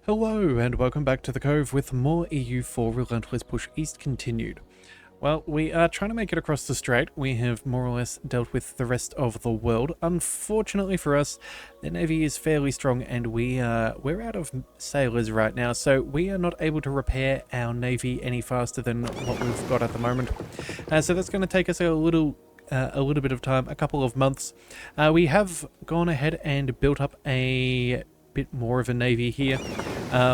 Hello and welcome back to the Cove with more EU4 Relentless Push East continued. Well, we are trying to make it across the strait. We have more or less dealt with the rest of the world. Unfortunately for us, the Navy is fairly strong and we're out of sailors right now, so we are not able to repair our Navy any faster than what we've got at the moment. So that's going to take us a little bit of time, a couple of months. We have gone ahead and built up a bit more of a navy here.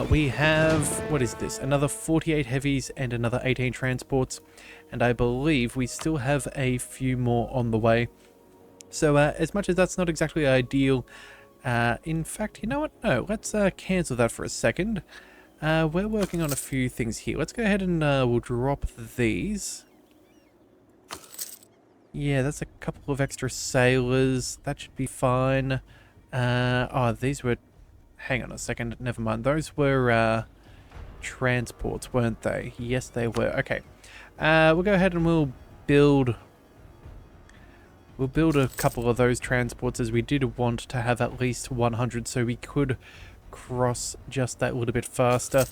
We have, what is this, another 48 heavies and another 18 transports, and I believe we still have a few more on the way. So as much as that's not exactly ideal, in fact, you know what, no, let's cancel that for a second. We're working on a few things here. Let's go ahead and we'll drop these. Yeah, that's a couple of extra sailors, that should be fine. Oh, these were, hang on a second, never mind. Those were transports, weren't they? Yes, they were. Okay. We'll go ahead and we'll build a couple of those transports, as we did want to have at least 100 so we could cross just that little bit faster.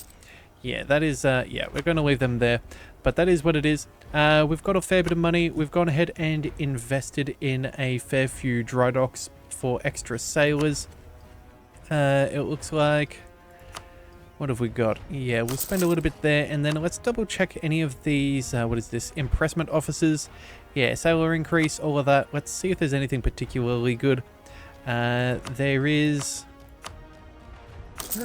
Yeah, that is, yeah, we're going to leave them there, but that is what it is. We've got a fair bit of money. We've gone ahead and invested in a fair few dry docks for extra sailors. It looks like, what have we got? Yeah, we'll spend a little bit there, and then let's double check any of these, what is this, impressment officers. Yeah, sailor increase, all of that. Let's see if there's anything particularly good. There is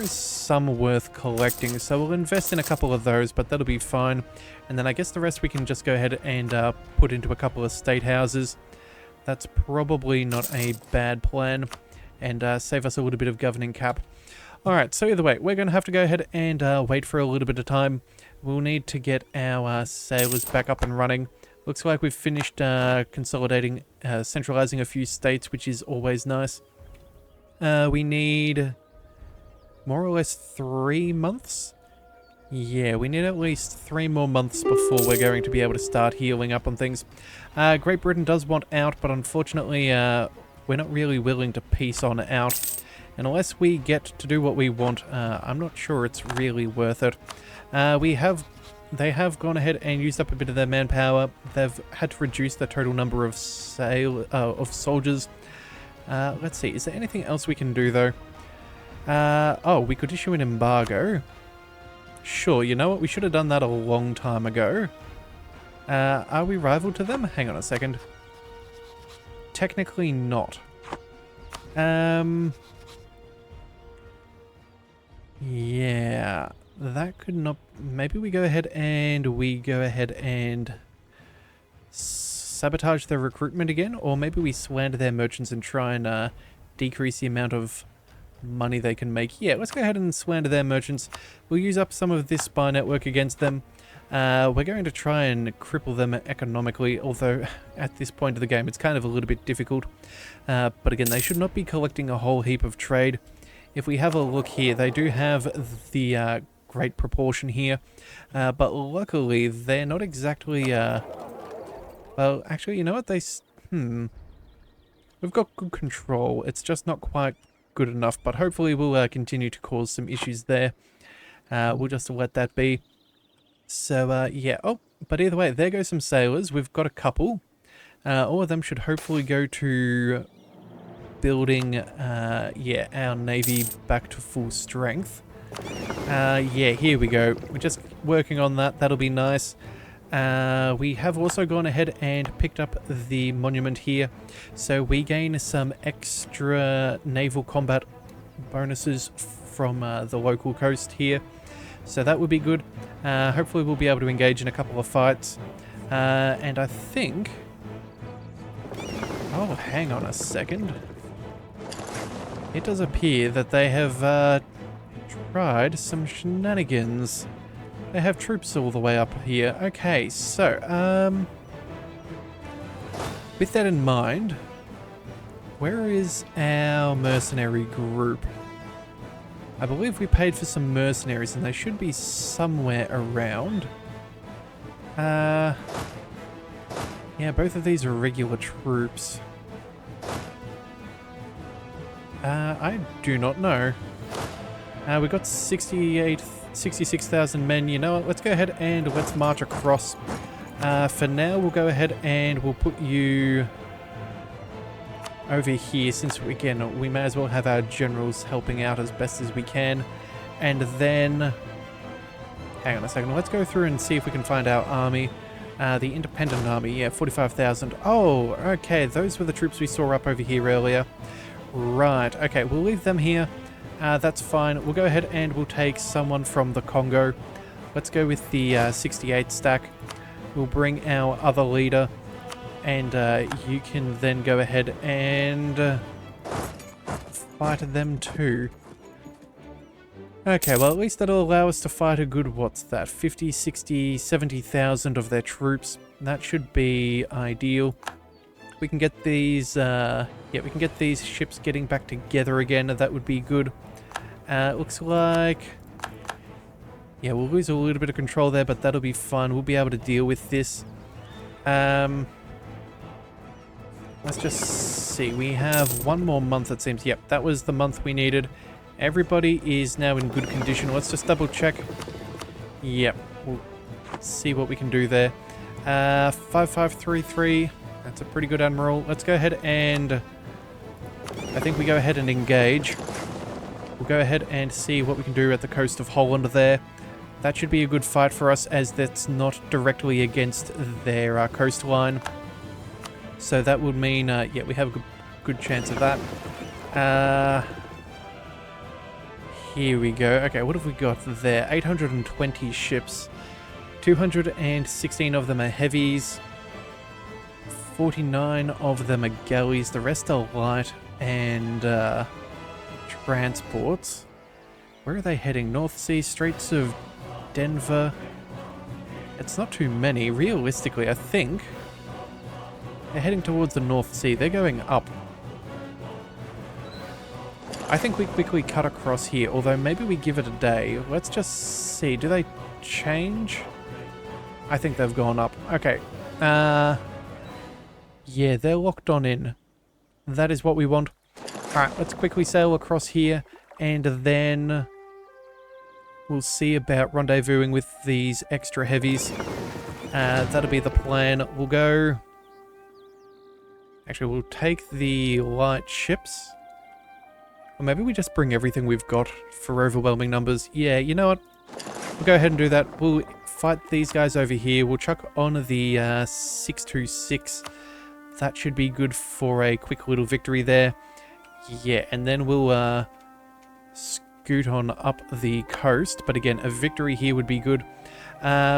some worth collecting, so we'll invest in a couple of those, but that'll be fine. And then I guess the rest we can just go ahead and put into a couple of state houses. That's probably not a bad plan, and save us a little bit of governing cap. Alright, so either way, we're going to have to go ahead and wait for a little bit of time. We'll need to get our sailors back up and running. Looks like we've finished consolidating, centralizing a few states, which is always nice. We need more or less 3 months? Yeah, we need at least 3 more months before we're going to be able to start healing up on things. Great Britain does want out, but unfortunately we're not really willing to peace on out. And unless we get to do what we want, I'm not sure it's really worth it. They have gone ahead and used up a bit of their manpower. They've had to reduce the total number of soldiers. Let's see, is there anything else we can do though? Oh, we could issue an embargo. Sure, you know what? We should have done that a long time ago. Are we rival to them? Hang on a second. Technically not. Yeah, that could not... Maybe we go ahead and sabotage their recruitment again, or maybe we slander their merchants and try and decrease the amount of money they can make. Yeah, let's go ahead and slander their merchants. We'll use up some of this spy network against them. We're going to try and cripple them economically, although at this point of the game it's kind of a little bit difficult. But again, they should not be collecting a whole heap of trade. If we have a look here, they do have the great proportion here, but luckily they're not exactly... well, actually, you know what? We've got good control. It's just not quite good enough, but hopefully we'll continue to cause some issues there. We'll just let that be. So, yeah. Oh, but either way, there go some sailors. We've got a couple. All of them should hopefully go to building, yeah, our navy back to full strength. Yeah, here we go. We're just working on that. That'll be nice. We have also gone ahead and picked up the monument here, so we gain some extra naval combat bonuses from the local coast here, so that would be good. Hopefully we'll be able to engage in a couple of fights, and I think... Oh, hang on a second. It does appear that they have tried some shenanigans. They have troops all the way up here. Okay, so, with that in mind, where is our mercenary group? I believe we paid for some mercenaries and they should be somewhere around. Yeah, both of these are regular troops. I do not know. We got 66,000 men. You know what? Let's go ahead and let's march across. For now, we'll go ahead and we'll put you over here, since, again, we may as well have our generals helping out as best as we can. And then... hang on a second. Let's go through and see if we can find our army. The independent army, yeah, 45,000. Oh, okay. Those were the troops we saw up over here earlier. Right. Okay, we'll leave them here. That's fine. We'll go ahead and we'll take someone from the Congo. Let's go with the 68 stack. We'll bring our other leader. And you can then go ahead and fight them too. Okay, well, at least that'll allow us to fight a good, what's that, 50, 60, 70,000 of their troops. That should be ideal. We can get these, yeah, we can get these ships getting back together again. That would be good. Looks like, yeah, we'll lose a little bit of control there, but that'll be fun. We'll be able to deal with this. Let's just see. We have one more month, it seems. Yep, that was the month we needed. Everybody is now in good condition. Let's just double check. Yep, we'll see what we can do there. 5533. That's a pretty good admiral. Let's go ahead and... I think we go ahead and engage. We'll go ahead and see what we can do at the coast of Holland there. That should be a good fight for us, as that's not directly against their coastline. So that would mean, yeah, we have a good chance of that. Here we go. Okay, what have we got there? 820 ships. 216 of them are heavies. 49 of them are galleys. The rest are light and transports. Where are they heading? North Sea, Straits of Denver. It's not too many. Realistically, I think they're heading towards the North Sea. They're going up. I think we quickly cut across here, although maybe we give it a day. Let's just see. Do they change? I think they've gone up. Okay. Yeah, they're locked on in. That is what we want. Alright, let's quickly sail across here, and then we'll see about rendezvousing with these extra heavies. That'll be the plan. We'll go... Actually, we'll take the light ships. Or maybe we just bring everything we've got for overwhelming numbers. Yeah, you know what? We'll go ahead and do that. We'll fight these guys over here. We'll chuck on the 626. That should be good for a quick little victory there. Yeah, and then we'll scoot on up the coast. But again, a victory here would be good.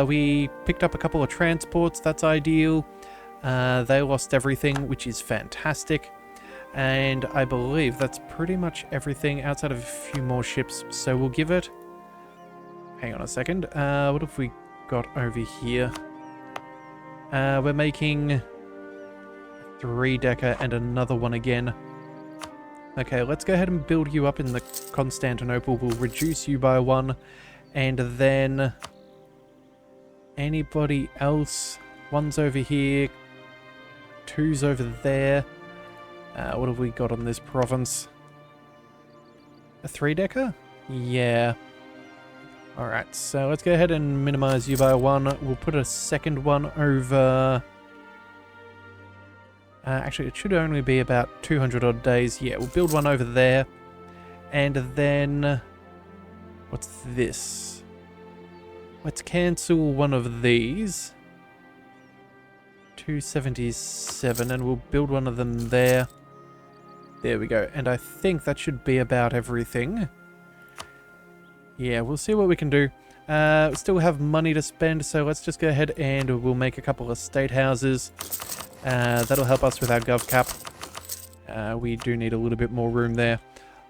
We picked up a couple of transports. That's ideal. They lost everything, which is fantastic. And I believe that's pretty much everything outside of a few more ships. So we'll give it... Hang on a second. What have we got over here? We're making a 3-decker and another one again. Okay, let's go ahead and build you up in the Constantinople. We'll reduce you by 1. And then... anybody else? 1's over here. 2's over there. What have we got on this province? A 3-decker? Yeah. Alright, so let's go ahead and minimize you by 1. We'll put a second one over... actually, it should only be about 200 odd days. Yeah, we'll build one over there. And then... what's this? Let's cancel one of these. 277, and we'll build one of them there. There we go. And I think that should be about everything. Yeah, we'll see what we can do. We still have money to spend, so let's just go ahead and we'll make a couple of state houses. That'll help us with our gov cap. We do need a little bit more room there.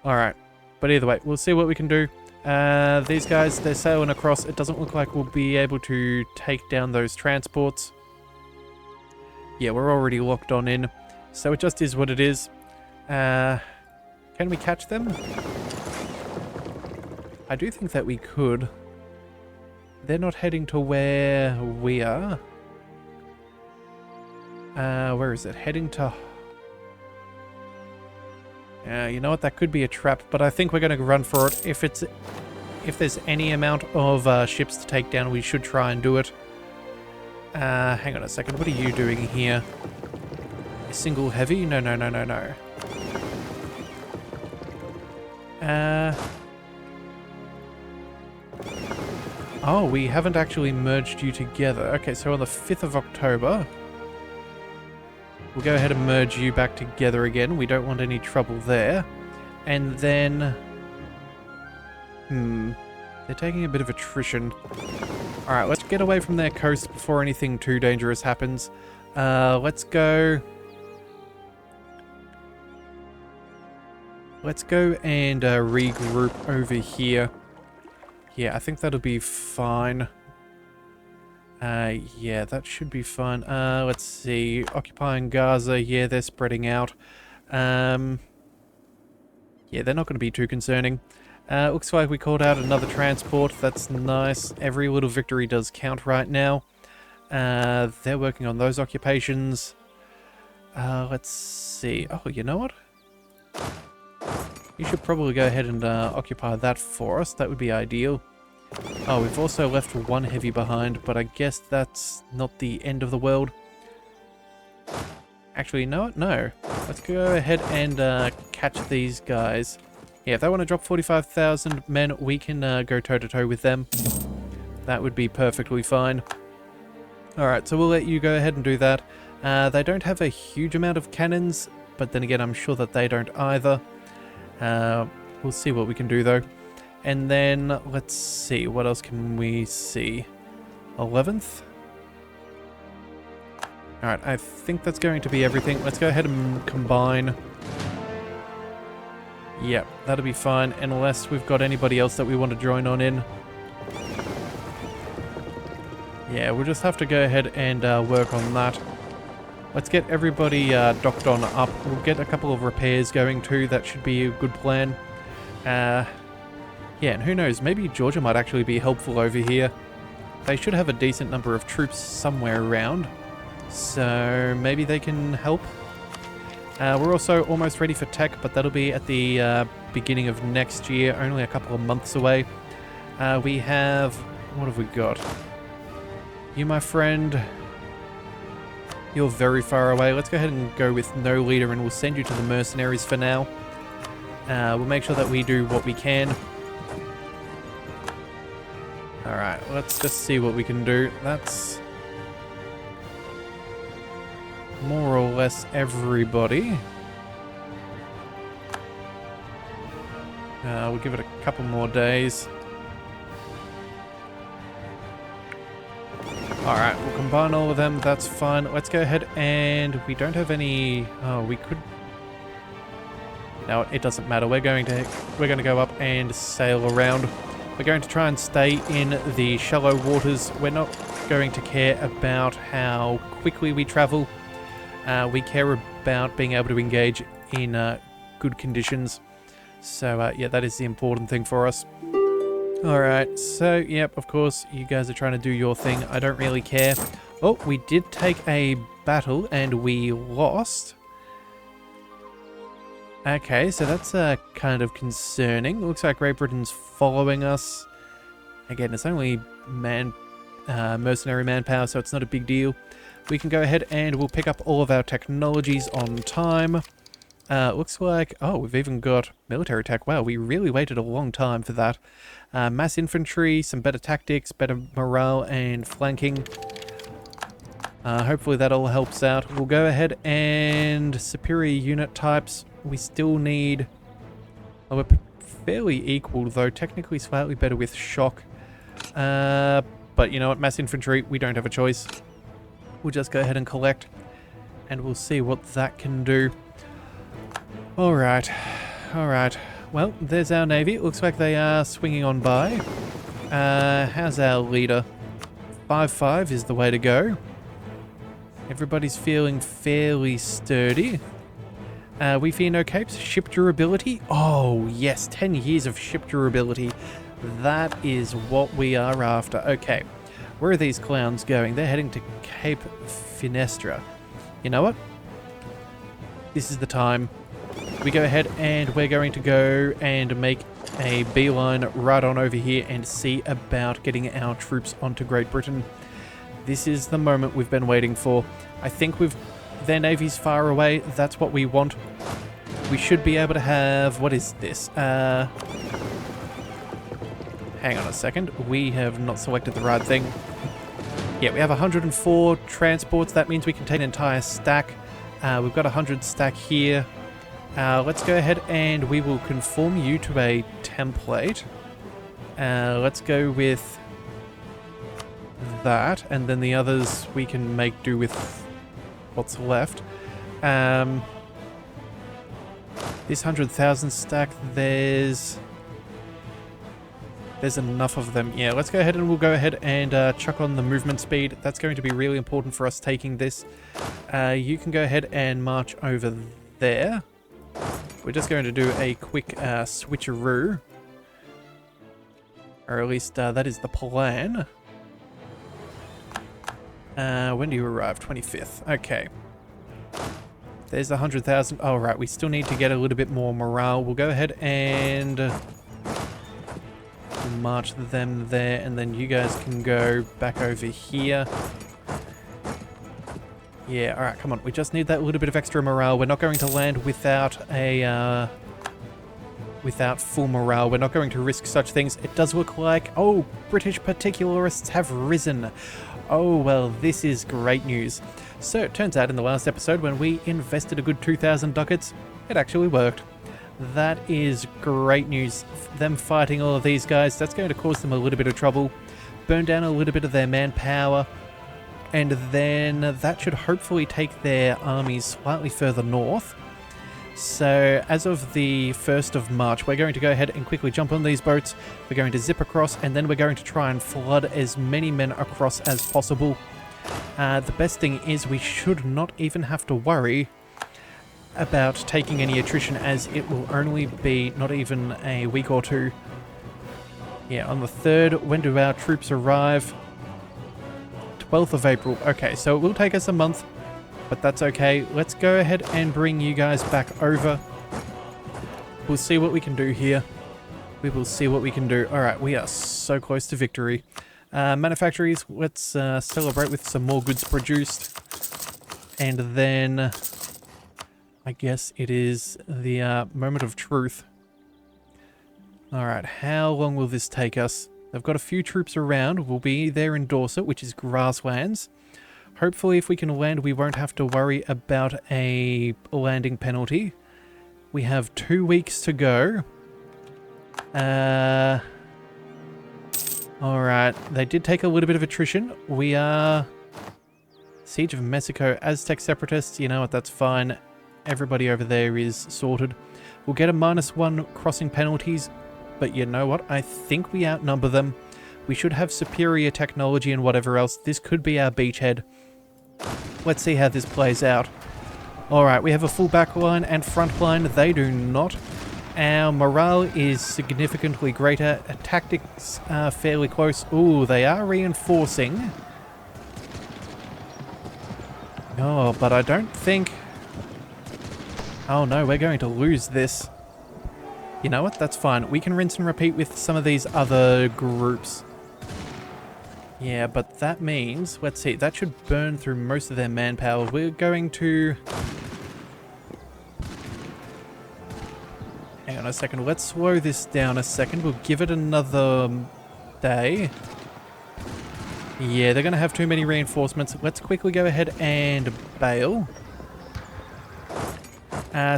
Alright, but either way, we'll see what we can do. These guys, they're sailing across. It doesn't look like we'll be able to take down those transports. Yeah, we're already locked on in, so it just is what it is. Can we catch them? I do think that we could. They're not heading to where we are. Where is it? Heading to You know what? That could be a trap, but I think we're going to run for it. If there's any amount of ships to take down, we should try and do it. Hang on a second. What are you doing here? A single heavy? No, no, no, no, no. Oh, we haven't actually merged you together. Okay, so on the 5th of October, we'll go ahead and merge you back together again. We don't want any trouble there. And then... they're taking a bit of attrition. Alright, let's get away from their coast before anything too dangerous happens. Let's go... Let's go and regroup over here. Yeah, I think that'll be fine. Yeah, that should be fine. Let's see. Occupying Gaza, yeah, they're spreading out. Yeah, they're not going to be too concerning. Looks like we called out another transport. That's nice. Every little victory does count right now. They're working on those occupations. Let's see. Oh, you know what? You should probably go ahead and occupy that for us. That would be ideal. Oh, we've also left one heavy behind, but I guess that's not the end of the world. Actually, no. Let's go ahead and catch these guys. Yeah, if they want to drop 45,000 men, we can go toe-to-toe with them. That would be perfectly fine. Alright, so we'll let you go ahead and do that. They don't have a huge amount of cannons, but then again, I'm sure that they don't either. We'll see what we can do, though. And then, let's see, what else can we see? 11th? Alright, I think that's going to be everything. Let's go ahead and combine. Yep, that'll be fine, unless we've got anybody else that we want to join on in. Yeah, we'll just have to go ahead and work on that. Let's get everybody docked on up. We'll get a couple of repairs going too. That should be a good plan. Yeah, and who knows, maybe Georgia might actually be helpful over here. They should have a decent number of troops somewhere around, so maybe they can help. We're also almost ready for tech, but that'll be at the beginning of next year, only a couple of months away. We have... what have we got? You, my friend... You're very far away. Let's go ahead and go with no leader, and we'll send you to the mercenaries for now. We'll make sure that we do what we can. Alright, let's just see what we can do. That's more or less everybody. We'll give it a couple more days. Alright, we'll combine all of them. That's fine. Let's go ahead and... we don't have any... oh, we could... no, it doesn't matter. We're going to go up and sail around. We're going to try and stay in the shallow waters. We're not going to care about how quickly we travel. We care about being able to engage in good conditions. So, yeah, that is the important thing for us. Alright, so, yep, of course, you guys are trying to do your thing. I don't really care. Oh, we did take a battle and we lost. Okay, so that's kind of concerning. Looks like Great Britain's following us. Again, it's only mercenary manpower, so it's not a big deal. We can go ahead and we'll pick up all of our technologies on time. Looks like... oh, we've even got military tech. Wow, we really waited a long time for that. Mass infantry, some better tactics, better morale, and flanking. Hopefully that all helps out. We'll go ahead and... superior unit types. We still need... oh, we're fairly equal, though. Technically slightly better with shock. But you know what? Mass infantry, we don't have a choice. We'll just go ahead and collect. And we'll see what that can do. Alright. Alright. Well, there's our navy. It looks like they are swinging on by. How's our leader? 5-5 is the way to go. Everybody's feeling fairly sturdy. We fear no capes. Ship durability. Oh, yes. 10 years of ship durability. That is what we are after. Okay. Where are these clowns going? They're heading to Cape Finestra. You know what? This is the time. we go ahead and we're going to go and make a beeline right on over here and see about getting our troops onto Great Britain. This is the moment we've been waiting for. I think their navy's far away. That's what we want. We should be able to have... What is this? Hang on a second. We have not selected the right thing. Yeah, we have 104 transports. That means we can take an entire stack. We've got 100 stack here. Let's go ahead and we will conform you to a template. Let's go with that, and then the others we can make do with what's left. This 100,000 stack, there's enough of them. Yeah, let's go ahead and we'll go ahead and chuck on the movement speed. That's going to be really important for us taking this. You can go ahead and march over there. We're just going to do a quick switcheroo. Or at least that is the plan. When do you arrive? 25th. Okay. There's 100,000. Oh, right. We still need to get a little bit more morale. We'll go ahead and march them there, and then you guys can go back over here. Yeah, alright, come on. We just need that little bit of extra morale. We're not going to land without a without full morale. We're not going to risk such things. It does look like... Oh, British particularists have risen. Oh, well, this is great news. So, it turns out in the last episode when we invested a good 2,000 ducats, it actually worked. That is great news. Them fighting all of these guys, that's going to cause them a little bit of trouble. Burn down a little bit of their manpower. And then that should hopefully take their armies slightly further north. So as of the 1st of March, we're going to go ahead and quickly jump on these boats. We're going to zip across, and then we're going to try and flood as many men across as possible. The best thing is we should not even have to worry about taking any attrition, as it will only be not even a week or two. Yeah, on the 3rd, when do our troops arrive? 12th of April. Okay, so it will take us a month, but that's okay. Let's go ahead and bring you guys back over. We'll see what we can do here. We will see what we can do. Alright, we are so close to victory. Manufactories, let's celebrate with some more goods produced. And then I guess it is the moment of truth. Alright, how long will this take us? They've got a few troops around. We'll be there in Dorset, which is grasslands. Hopefully, if we can land, we won't have to worry about a landing penalty. We have 2 weeks to go. Alright, they did take a little bit of attrition. We are... Siege of Mexico, Aztec separatists. You know what, that's fine. Everybody over there is sorted. We'll get a -1 crossing penalties. But you know what? I think we outnumber them. We should have superior technology and whatever else. This could be our beachhead. Let's see how this plays out. Alright, we have a full back line and front line. They do not. Our morale is significantly greater. Tactics are fairly close. Ooh, they are reinforcing. Oh, but I don't think... Oh no, we're going to lose this. You know what? That's fine. We can rinse and repeat with some of these other groups. Yeah, but that means... Let's see. That should burn through most of their manpower. We're going to... Hang on a second. Let's slow this down a second. We'll give it another day. Yeah, they're going to have too many reinforcements. Let's quickly go ahead and bail.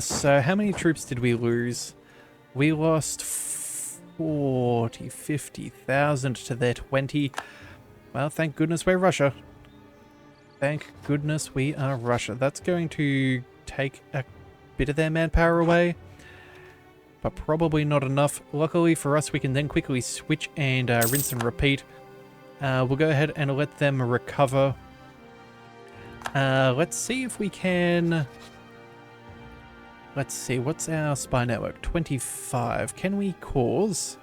So how many troops did we lose? We lost 50,000 to their 20. Well, thank goodness we're Russia. Thank goodness we are Russia. That's going to take a bit of their manpower away, but probably not enough. Luckily for us, we can then quickly switch and rinse and repeat. We'll go ahead and let them recover. Let's see if we can... Let's see, what's our spy network? 25. Can we cause?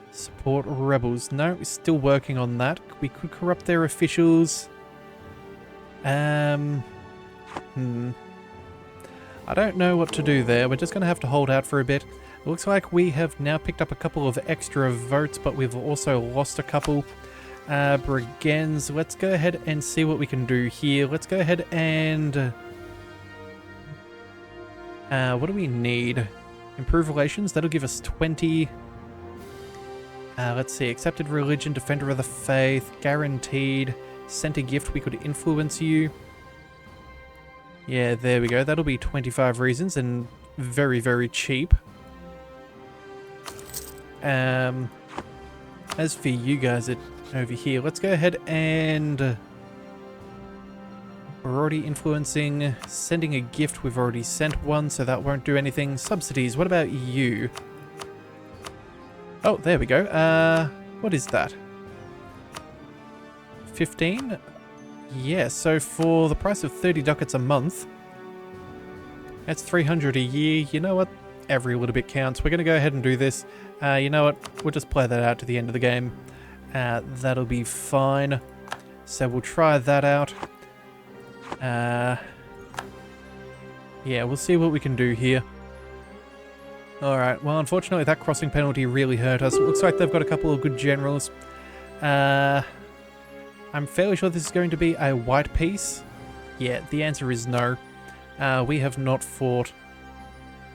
Support rebels. No, we're still working on that. We could corrupt their officials. I don't know what to do there. We're just going to have to hold out for a bit. It looks like we have now picked up a couple of extra votes, but we've also lost a couple. Brigands, let's go ahead and see what we can do here. Let's go ahead and... what do we need? Improve relations, that'll give us 20. Let's see, accepted religion, defender of the faith, guaranteed, sent a gift, we could influence you. Yeah, there we go, that'll be 25 reasons and very, very cheap. As for you guys over here, let's go ahead and... we're already influencing. Sending a gift, we've already sent one, so that won't do anything. Subsidies, what about you? Oh, there we go. What is that? 15? Yeah, so for the price of 30 ducats a month, that's 300 a year. You know what? Every little bit counts. We're going to go ahead and do this. You know what? We'll just play that out to the end of the game. That'll be fine. So we'll try that out. Yeah, we'll see what we can do here. Alright, well, unfortunately that crossing penalty really hurt us. It looks like they've got a couple of good generals. I'm fairly sure this is going to be a white piece. Yeah, the answer is no. We have not fought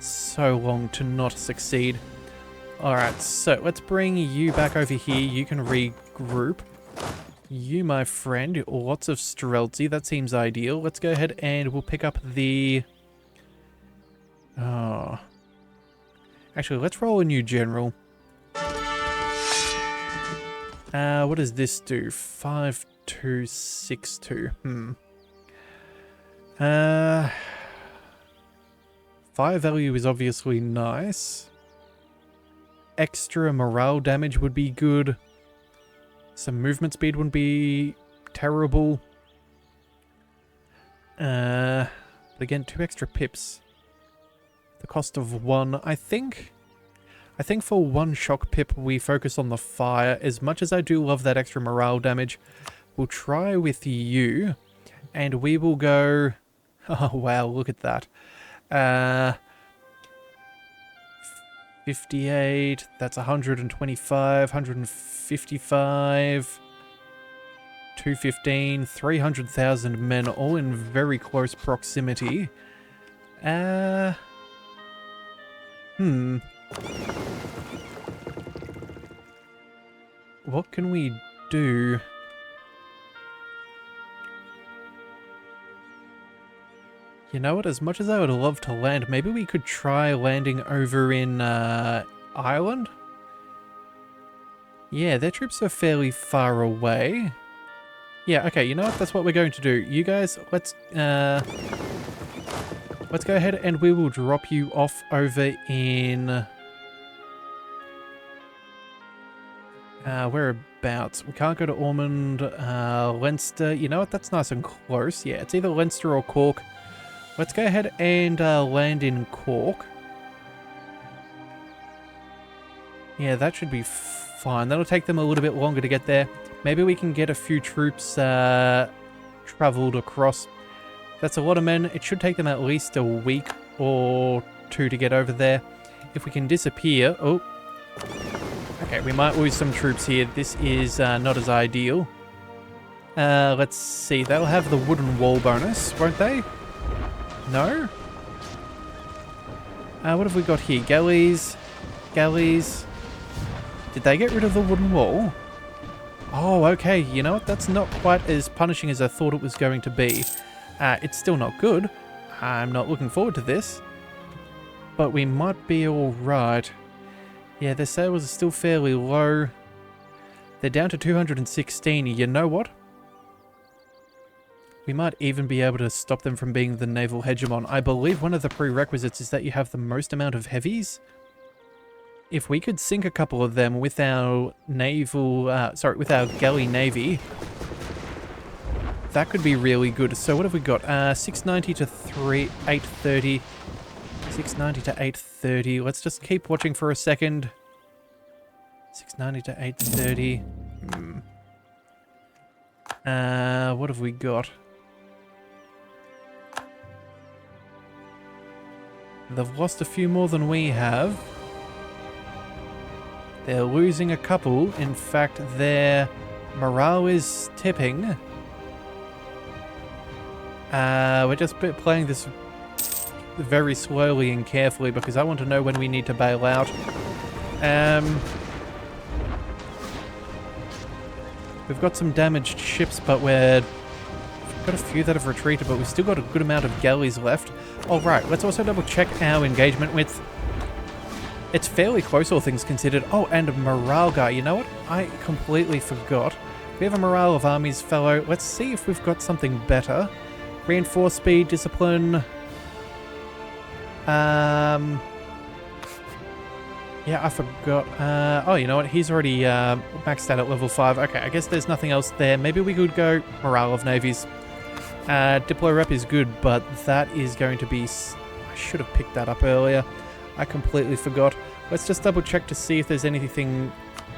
so long to not succeed. Alright, so let's bring you back over here. You can regroup. You, my friend, lots of Streltsy. That seems ideal. Let's go ahead and we'll pick up the... oh. Actually, let's roll a new general. What does this do? 5262. Fire value is obviously nice. Extra morale damage would be good. Some movement speed wouldn't be terrible. But again, 2 extra pips. The cost of 1, I think for 1 shock pip we focus on the fire. As much as I do love that extra morale damage, we'll try with you, and we will go... oh wow, look at that. 58, that's 125, 155, 215, 300,000 men, all in very close proximity. What can we do? You know what, as much as I would love to land, maybe we could try landing over in Ireland? Yeah, their troops are fairly far away. Yeah, okay, you know what, that's what we're going to do. You guys, let's go ahead and we will drop you off over in... whereabouts? We can't go to Ormond, Leinster. You know what, that's nice and close. Yeah, it's either Leinster or Cork. Let's go ahead and land in Cork. Yeah, that should be fine. That'll take them a little bit longer to get there. Maybe we can get a few troops travelled across. That's a lot of men. It should take them at least a week or 2 to get over there. If we can disappear... oh. Okay, we might lose some troops here. This is not as ideal. Let's see. They'll have the wooden wall bonus, won't they? No? What have we got here? Galleys. Galleys. Did they get rid of the wooden wall? Oh, okay. You know what? That's not quite as punishing as I thought it was going to be. It's still not good. I'm not looking forward to this. But we might be alright. Yeah, their sales are still fairly low. They're down to 216. You know what? We might even be able to stop them from being the naval hegemon. I believe one of the prerequisites is that you have the most amount of heavies. If we could sink a couple of them with our naval, with our galley navy, that could be really good. So what have we got? 690 to 830. 690 to 830. Let's just keep watching for a second. 690 to 830. What have we got? They've lost a few more than we have. They're losing a couple. In fact, their morale is tipping. We're just playing this very slowly and carefully because I want to know when we need to bail out. We've got some damaged ships, but we've got a few that have retreated, but we've still got a good amount of galleys left. All right, let's also double check our engagement with... It's fairly close, all things considered. Oh, and a morale guy. You know what? I completely forgot. We have a morale of armies fellow. Let's see if we've got something better. Reinforce speed, discipline. Yeah, I forgot. Oh, you know what? He's already maxed out at level 5. Okay, I guess there's nothing else there. Maybe we could go morale of navies. Diplo rep is good, but that is going to be... I should have picked that up earlier. I completely forgot. Let's just double check to see if there's anything...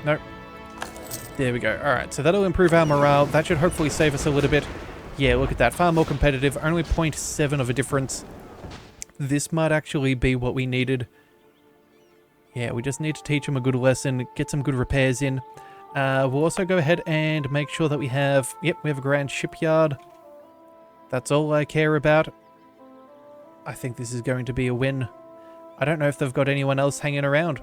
Nope. There we go. Alright, so that'll improve our morale. That should hopefully save us a little bit. Yeah, look at that. Far more competitive. Only 0.7 of a difference. This might actually be what we needed. Yeah, we just need to teach them a good lesson, get some good repairs in. We'll also go ahead and make sure that we have... Yep, we have a grand shipyard. That's all I care about. I think this is going to be a win. I don't know if they've got anyone else hanging around.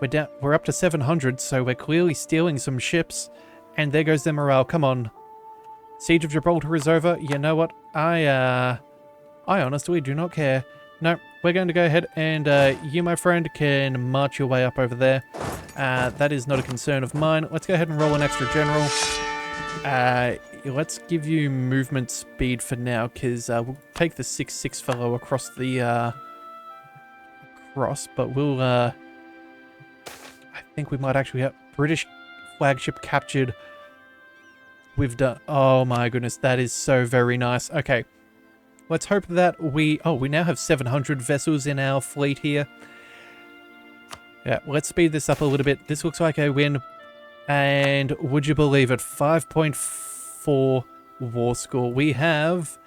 We're up to 700, so we're clearly stealing some ships. And there goes their morale. Come on. Siege of Gibraltar is over. You know what? I honestly do not care. No, we're going to go ahead and you, my friend, can march your way up over there. That is not a concern of mine. Let's go ahead and roll an extra general. Let's give you movement speed for now, because we'll take the 6-6 fellow across the... but we'll... I think we might actually have British flagship captured. We've done... Oh my goodness, that is so very nice. Okay. Let's hope that we... Oh, we now have 700 vessels in our fleet here. Yeah, let's speed this up a little bit. This looks like a win. And would you believe it? 5.4 war score. We have...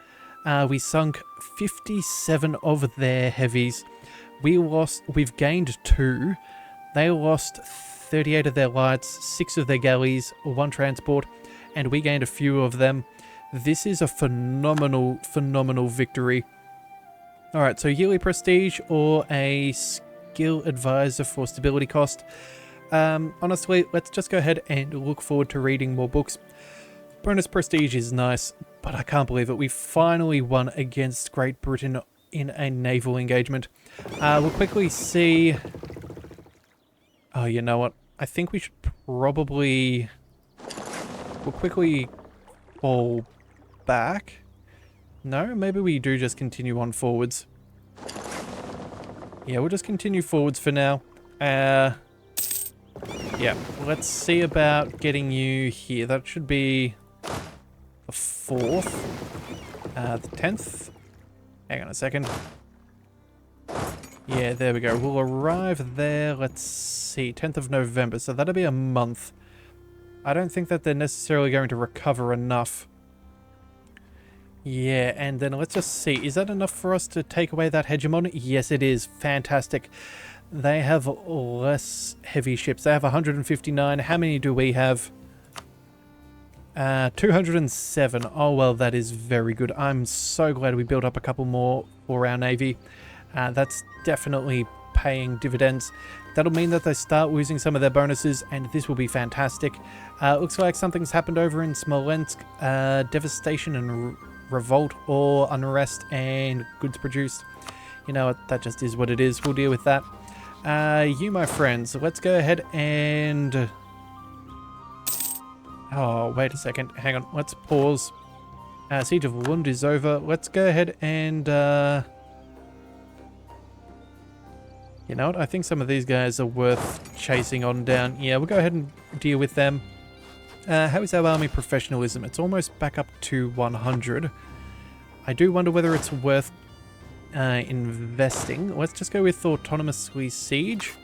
we sunk 57 of their heavies. We've gained 2. They lost 38 of their lights, 6 of their galleys, 1 transport, and we gained a few of them. This is a phenomenal, phenomenal victory. Alright, so yearly prestige or a skill advisor for stability cost. Honestly, let's just go ahead and look forward to reading more books. Bonus prestige is nice, but I can't believe it. We finally won against Great Britain in a naval engagement. We'll quickly see... Oh, you know what? I think we should probably... We'll quickly fall back. No, maybe we do just continue on forwards. Yeah, we'll just continue forwards for now. Yeah, let's see about getting you here. That should be the 4th. The 10th. Hang on a second. Yeah, there we go. We'll arrive there, let's see, 10th of November. So that'll be a month. I don't think that they're necessarily going to recover enough. Yeah, and then let's just see. Is that enough for us to take away that hegemon? Yes, it is. Fantastic. They have less heavy ships. They have 159. How many do we have? 207. Oh, well, that is very good. I'm so glad we built up a couple more for our navy. That's definitely paying dividends. That'll mean that they start losing some of their bonuses, and this will be fantastic. Looks like something's happened over in Smolensk. Devastation and revolt or unrest and goods produced. You know what, that just is what it is. We'll deal with that. You, my friends, let's go ahead and... Oh, wait a second. Hang on. Let's pause. Siege of Lund is over. Let's go ahead and... You know what? I think some of these guys are worth chasing on down. Yeah, we'll go ahead and deal with them. How is our army professionalism? It's almost back up to 100. I do wonder whether it's worth investing. Let's just go with autonomously siege.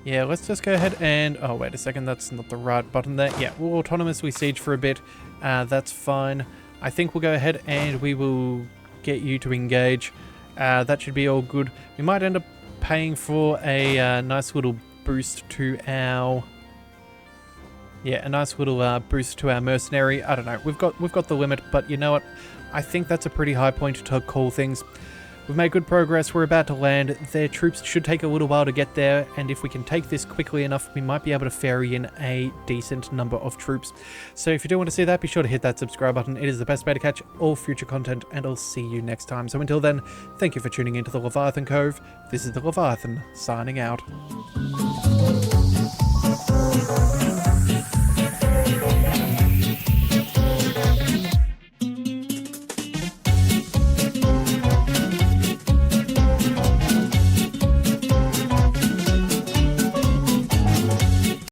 Yeah, let's just go ahead and... Oh, wait a second. That's not the right button there. Yeah, we'll autonomously siege for a bit. That's fine. I think we'll go ahead and we will get you to engage. That should be all good. We might end up paying for a nice little boost to our... Yeah, a nice little boost to our mercenary. I don't know. We've got the limit, but you know what? I think that's a pretty high point to call things. We've made good progress. We're about to land. Their troops should take a little while to get there, and if we can take this quickly enough, we might be able to ferry in a decent number of troops. So if you do want to see that, be sure to hit that subscribe button. It is the best way to catch all future content, and I'll see you next time. So until then, thank you for tuning into the Leviathan Cove. This is the Leviathan, signing out.